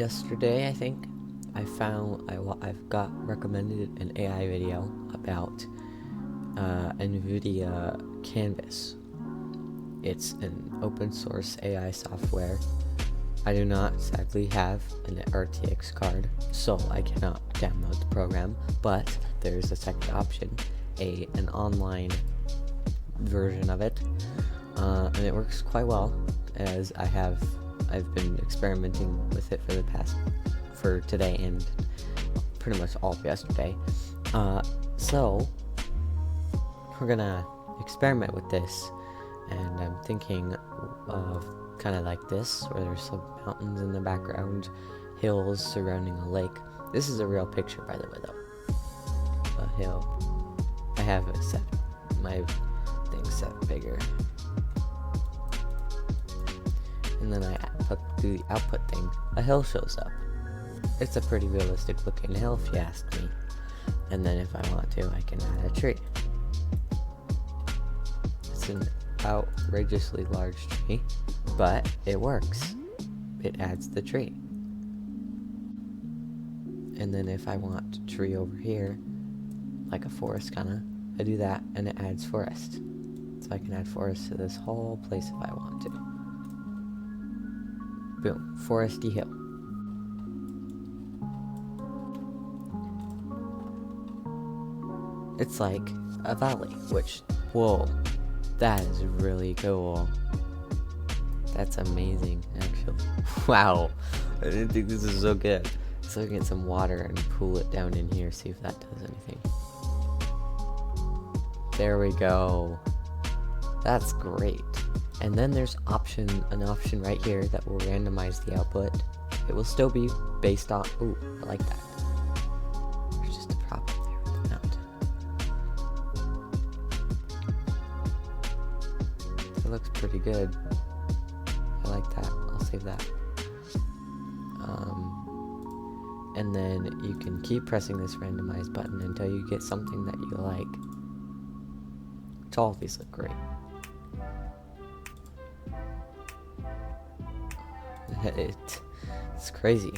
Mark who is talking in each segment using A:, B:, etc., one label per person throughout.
A: yesterday, I think, I've got recommended an AI video about NVIDIA Canvas. It's an open source AI software. I do not sadly have an RTX card, so I cannot download the program, but there's a second option, an online version of it, and it works quite well, as I've been experimenting with it for today and pretty much all of yesterday. So we're gonna experiment with this, and I'm thinking of kind of like this, where there's some mountains in the background, hills surrounding a lake. This is a real picture, by the way, though. A hill. I have it set, my thing set bigger. And then I do the output thing. A hill shows up. It's a pretty realistic looking hill, if you ask me. And then if I want to, I can add a tree. It's an outrageously large tree, but it works. It adds the tree. And then if I want a tree over here, like a forest kinda, I do that and it adds forest. So I can add forest to this whole place if I want to. Boom, foresty hill. It's like a valley, which, whoa, that is really cool. That's amazing, actually. Wow, I didn't think this was so good. So I get some water and pool it down in here, see if that does anything. There we go. That's great. And then there's an option right here that will randomize the output. It will still be based on, ooh, I like that. There's just a problem there with the mountain. It looks pretty good. I like that. I'll save that. And then you can keep pressing this randomize button until you get something that you like. Which all of these look great. It's crazy.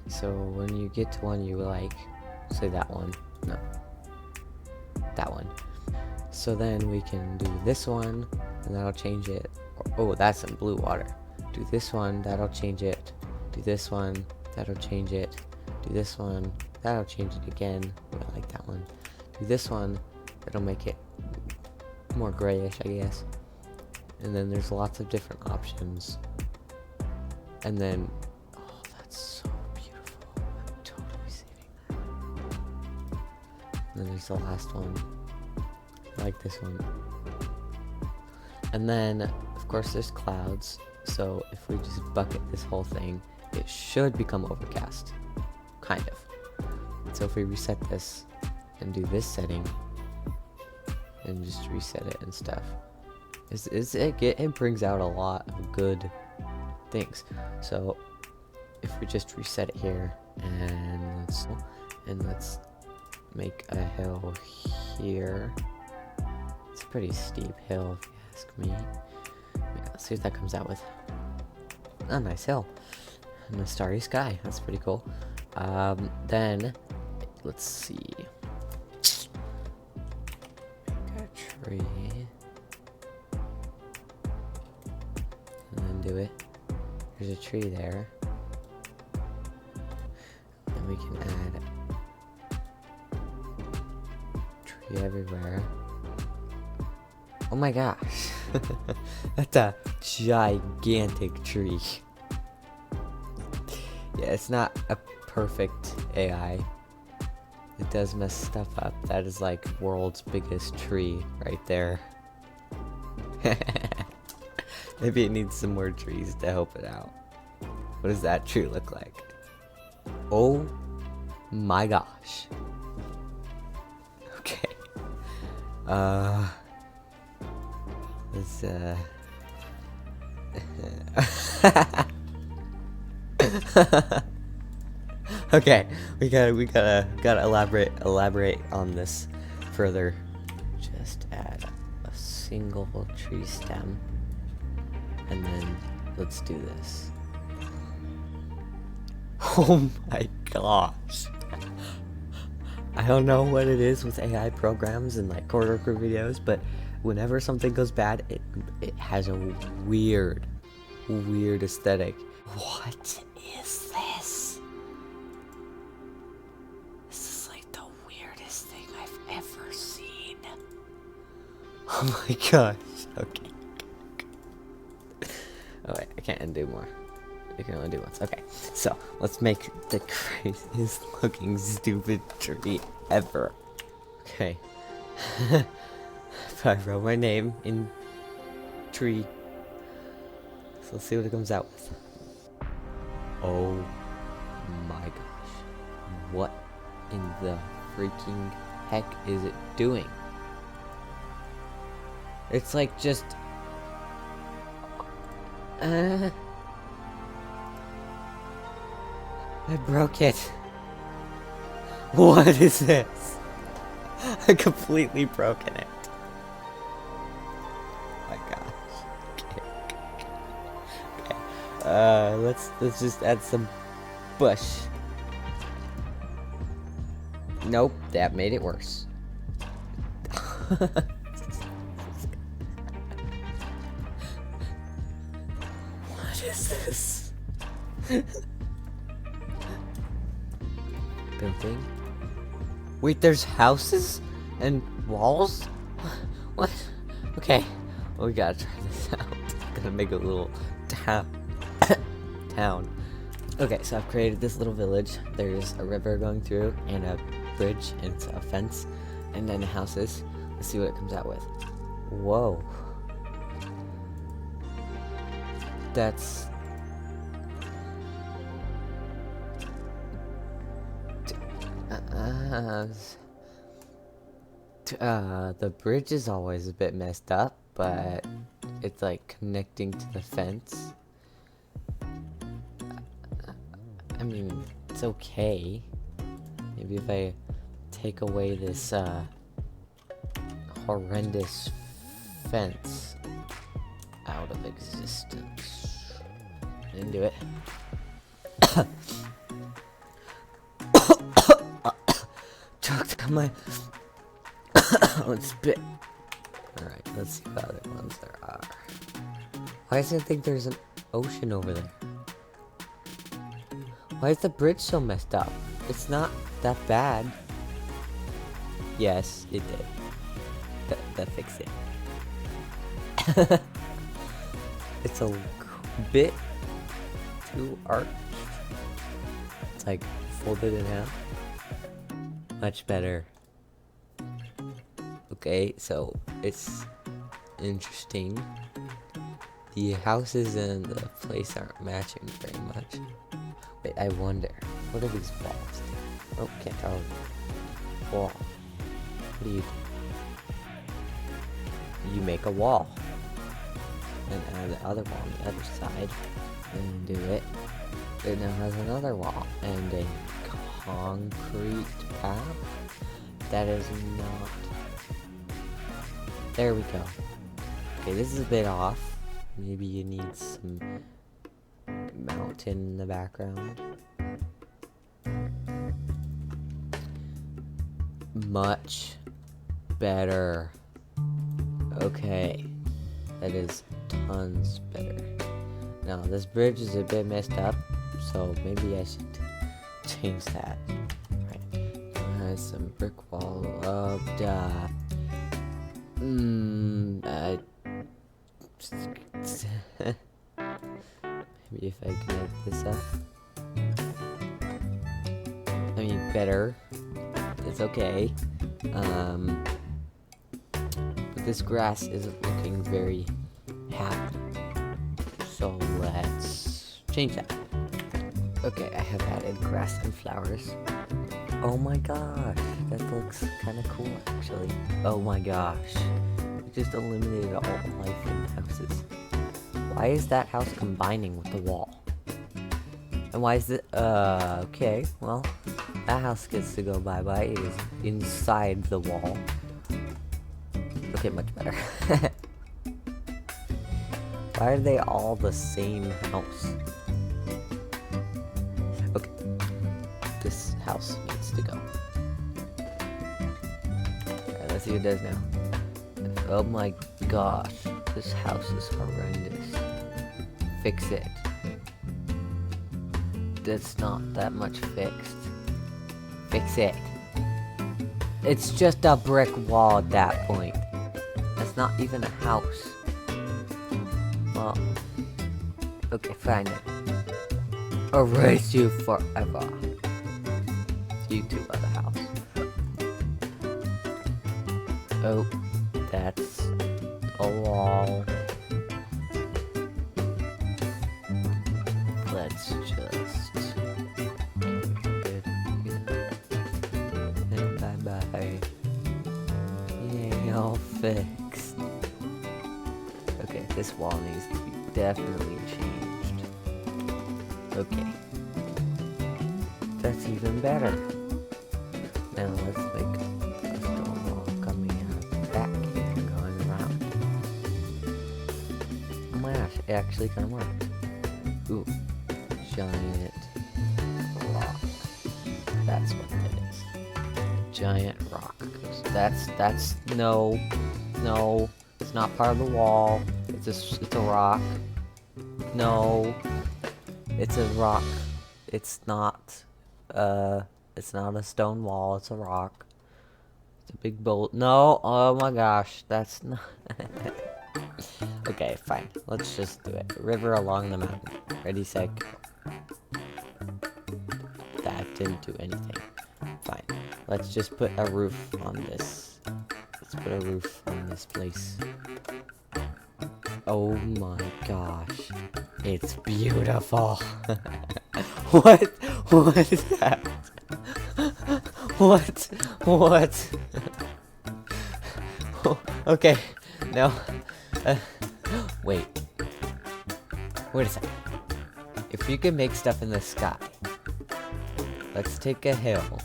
A: So when you get to one you like, say that one, no, that one. So then we can do this one, and that'll change it. Oh, that's some blue water. Do this one, that'll change it. Do this one, that'll change it. Do this one, that'll change it again. I like that one. Do this one, it'll make it more grayish, I guess. And then there's lots of different options. And then, oh, that's so beautiful. I'm totally saving that. And then there's the last one. I like this one. And then, of course, there's clouds. So if we just bucket this whole thing, it should become overcast. Kind of. So if we reset this and do this setting and just reset it and stuff, it brings out a lot of good things. So if we just reset it here and let's make a hill here. It's a pretty steep hill if you ask me. Let's see what that comes out with. A nice hill and a starry sky. That's pretty cool. Then let's see. Make a tree and then do it. There's a tree there. And we can add tree everywhere. Oh my gosh. That's a gigantic tree. Yeah, it's not a perfect AI. It does mess stuff up. That is like world's biggest tree right there. Maybe it needs some more trees to help it out. What does that tree look like? Oh my gosh. Okay. Let's okay, we gotta elaborate on this further. Just add a single tree stem, and then let's do this. Oh my gosh. I don't know what it is with AI programs and like coworker videos, but whenever something goes bad, it has a weird aesthetic. What is this? This is like the weirdest thing I've ever seen. Oh my gosh. Okay. Oh wait, I can't undo more. You can only do once. Okay, so let's make the craziest looking stupid tree ever. Okay. So I wrote my name in tree. So let's see what it comes out with. Oh my gosh. What in the freaking heck is it doing? It's like just... I broke it. What is this? I completely broken it. Oh my gosh. Okay. Let's just add some bush. Nope, that made it worse. What is this? Building? Wait, there's houses and walls? What? Okay, well, we gotta try this out. Gotta make a little town. Okay, so I've created this little village. There's a river going through and a bridge and a fence and then houses. Let's see what it comes out with. Whoa. That's... the bridge is always a bit messed up, but it's like connecting to the fence. I mean, it's okay. Maybe if I take away this horrendous fence out of existence. Didn't do it. Choked on my own spit. Alright, let's see what other ones there are. Why does it think there's an ocean over there? Why is the bridge so messed up? It's not that bad. Yes, it did. That fixed it. It's a bit too arched. It's like folded in half. Much better. Okay, so it's interesting. The houses and the place aren't matching very much. Wait, I wonder, what are these walls? Oh, can't tell. Wall. What do? You make a wall. And add the other wall on the other side. And do it. It now has another wall. And a concrete path. That is not... There we go. Okay, this is a bit off. Maybe you need some mountain in the background. Much better. Okay, that is tons better. Now this bridge is a bit messed up, so maybe I should change that. Right, some brick wall. Maybe if I connect this up. I mean, better. It's okay. But this grass isn't looking very happy. So let's change that. Okay, I have added grass and flowers. Oh my gosh, that looks kind of cool actually. Oh my gosh. It just eliminated all life in houses. Why is that house combining with the wall? And why is it, okay, well, that house gets to go bye-bye. It is inside the wall. Okay, much better. Why are they all the same house? Okay, house needs to go. Alright, let's see what it does now. Oh my gosh, this house is horrendous. Fix it. That's not that much fixed. Fix it. It's just a brick wall at that point. That's not even a house. Well, okay, fine then. Erase you forever. You two are the house. Oh, that's a wall. Let's just and bye-bye. Yay, all fixed. Okay, this wall needs to be definitely changed. Okay. That's even better. Now let's make a stone wall coming out back here and going around. Oh my gosh, it actually kind of worked. Ooh. Giant rock. That's what it is. Giant rock. So that's no, it's not part of the wall. It's a rock. No, it's a rock. It's not a stone wall. It's a rock. It's a big bolt. No, oh my gosh, that's not. Okay, fine. Let's just do it. River along the mountain. Ready, set, go. That didn't do anything. Fine. Let's just put a roof on this. Let's put a roof on this place. Oh my gosh. It's beautiful. What? What is that? What? Okay. No. Wait. Wait a second. If you can make stuff in the sky, let's take a hill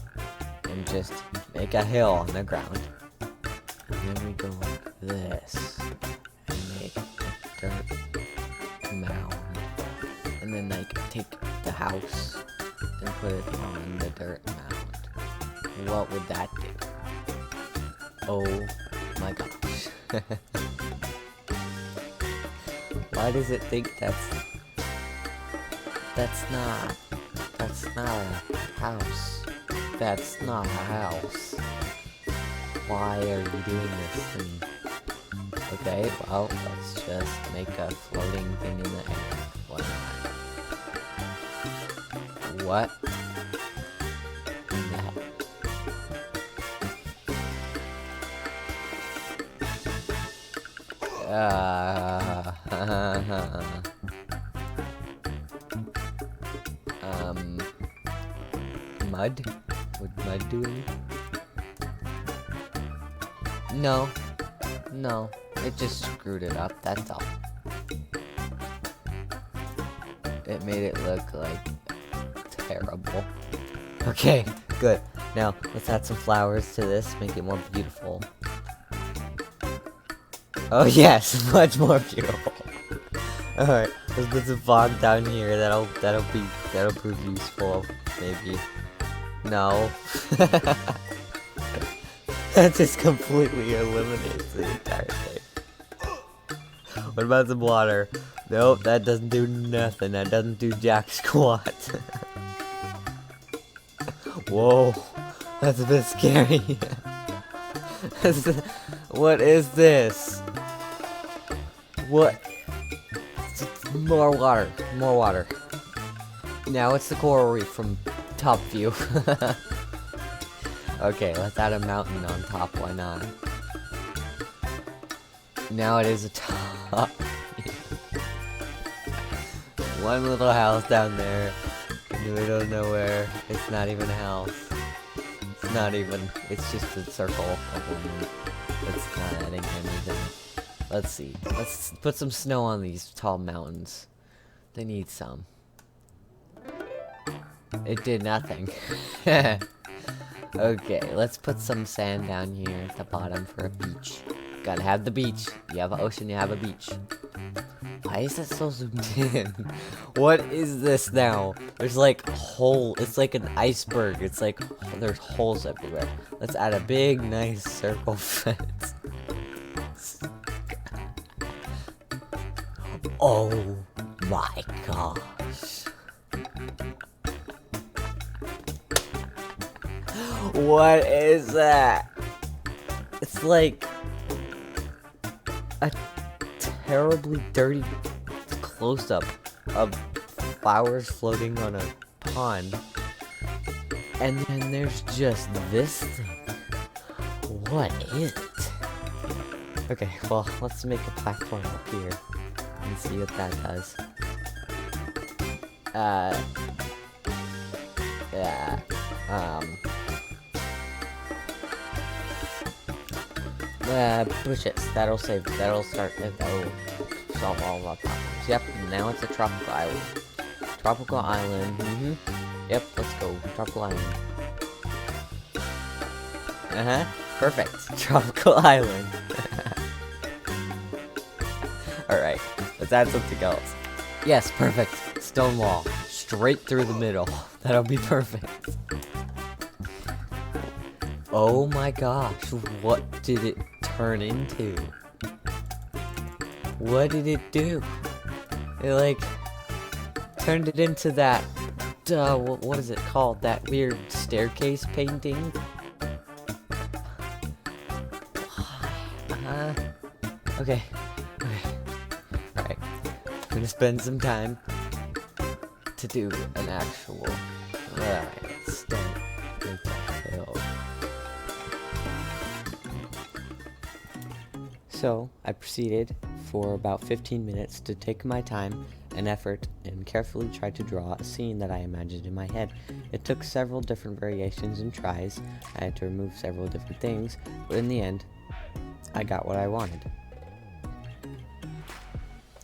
A: and just make a hill on the ground. And then we go like this and make a dirt mound. And then like take the house and put it on the dirt mound. What would that do? Oh my gosh. Why does it think that's not a house? That's not a house. Why are you doing this to me? Okay, well, let's just make a floating thing in the air. Why not? What? Mud? Would mud do anything? No, it just screwed it up, that's all. It made it look like terrible. Okay, good. Now, let's add some flowers to this, make it more beautiful. Oh yes, much more beautiful. Alright, let's put some fog down here, that'll prove useful, maybe. No. That just completely eliminates the entire thing. What about some water? Nope, that doesn't do nothing. That doesn't do jack squat. Whoa, that's a bit scary. What is this? What? More water, more water. Now it's the coral reef from top view. Okay, let's add a mountain on top, why not? Now it is a top view. One little house down there in the middle of nowhere. It's not even a house. It's not even, it's just a circle of one. It's not adding anything. Let's see. Let's put some snow on these tall mountains. They need some. It did nothing. Okay, let's put some sand down here at the bottom for a beach. Gotta have the beach. You have an ocean, you have a beach. Why is it so zoomed in? What is this now? There's like it's like an iceberg. It's like there's holes everywhere. Let's add a big nice circle fence. Oh my gosh. What is that? It's like a terribly dirty close-up of flowers floating on a pond. And then there's just this thing. What is it? Okay, well, let's make a platform up here and see what that does. Bushes. That'll solve all of our problems. Yep, now it's a tropical island. Tropical island, Yep, let's go. Tropical island. Perfect. Tropical island. Alright, let's add something else. Yes, perfect. Stone wall. Straight through the middle. That'll be perfect. Oh my gosh, what did it turn into? What did it do? It like turned it into that what is it called? That weird staircase painting? Okay. Alright. I'm gonna spend some time to do an actual stone with the hill. So, I proceeded for about 15 minutes to take my time and effort and carefully try to draw a scene that I imagined in my head. It took several different variations and tries. I had to remove several different things, but in the end, I got what I wanted.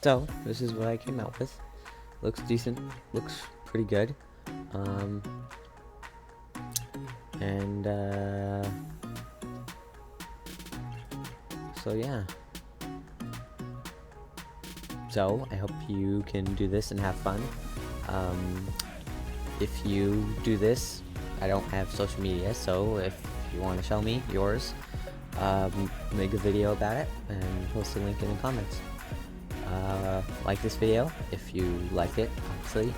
A: So, this is what I came out with. Looks decent, looks pretty good. So yeah. So, I hope you can do this and have fun. If you do this, I don't have social media, so if you want to show me yours, make a video about it and post a link in the comments. Like this video if you like it, obviously.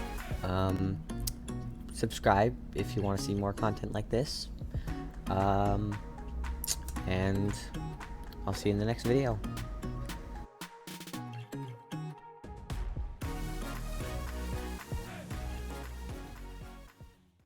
A: Subscribe if you want to see more content like this. And I'll see you in the next video.